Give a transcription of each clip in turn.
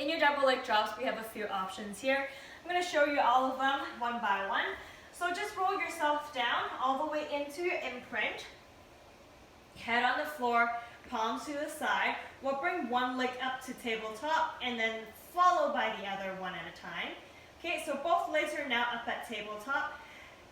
In your double leg drops, we have a few options here. I'm going to show you all of them one by one. So just roll yourself down all the way into your imprint. Head on the floor, palms to the side. We'll bring one leg up to tabletop and then follow by the other one at a time. Okay, so both legs are now up at tabletop.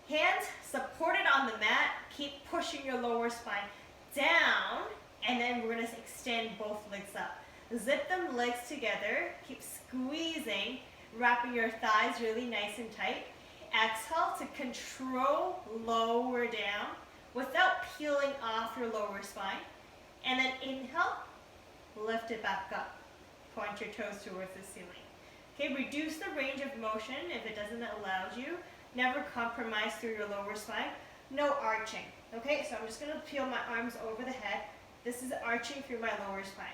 Hands supported on the mat. Keep pushing your lower spine down, and then we're going to extend both legs up. Zip them legs together. Keep squeezing, wrapping your thighs really nice and tight. Exhale to control, lower down without peeling off your lower spine. And then inhale, lift it back up. Point your toes towards the ceiling. Okay, reduce the range of motion if it doesn't allow you. Never compromise through your lower spine. No arching. Okay, so I'm just going to peel my arms over the head. This is arching through my lower spine.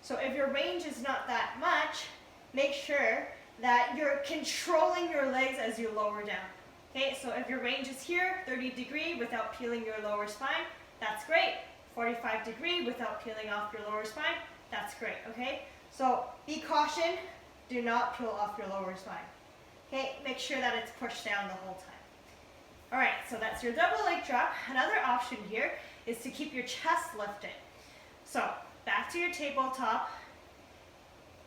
So if your range is not that much, make sure that you're controlling your legs as you lower down. Okay, so if your range is here, 30° without peeling your lower spine, that's great. 45° without peeling off your lower spine, that's great, okay? So be caution, do not peel off your lower spine. Okay, make sure that it's pushed down the whole time. All right, so that's your double leg drop. Another option here is to keep your chest lifted. So back to your tabletop.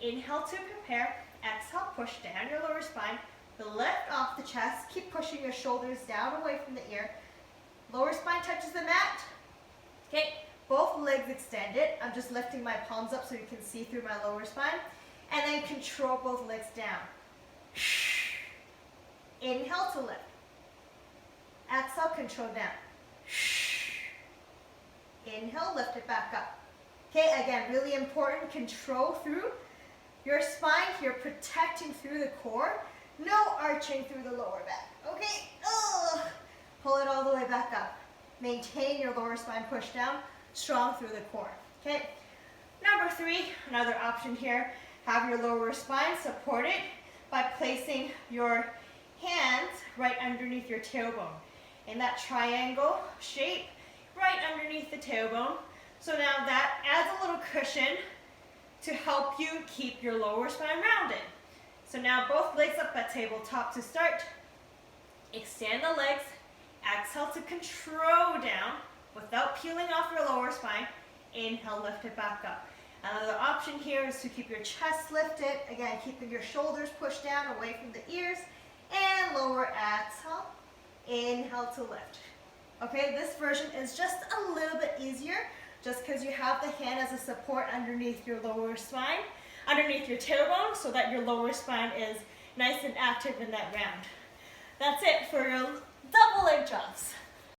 Inhale to prepare. Exhale, push down your lower spine. Lift off the chest. Keep pushing your shoulders down away from the ear. Lower spine touches the mat. Okay, both legs extended. I'm just lifting my palms up so you can see through my lower spine. And then control both legs down. Inhale to lift. Exhale, control down. Inhale, lift it back up. Okay, again, really important, control through your spine here, protecting through the core. No arching through the lower back. Okay, pull it all the way back up. Maintain your lower spine push down, strong through the core. Okay, number 3, another option here, have your lower spine supported by placing your hands right underneath your tailbone. In that triangle shape, right underneath the tailbone. So now that adds a little cushion to help you keep your lower spine rounded. So now both legs up at tabletop to start. Extend the legs. Exhale to control down without peeling off your lower spine. Inhale, lift it back up. Another option here is to keep your chest lifted. Again, keeping your shoulders pushed down away from the ears. And lower exhale. Inhale to lift. Okay, this version is just a little bit easier just because you have the hand as a support underneath your lower spine, underneath your tailbone, so that your lower spine is nice and active in that round. That's it for your double leg drops.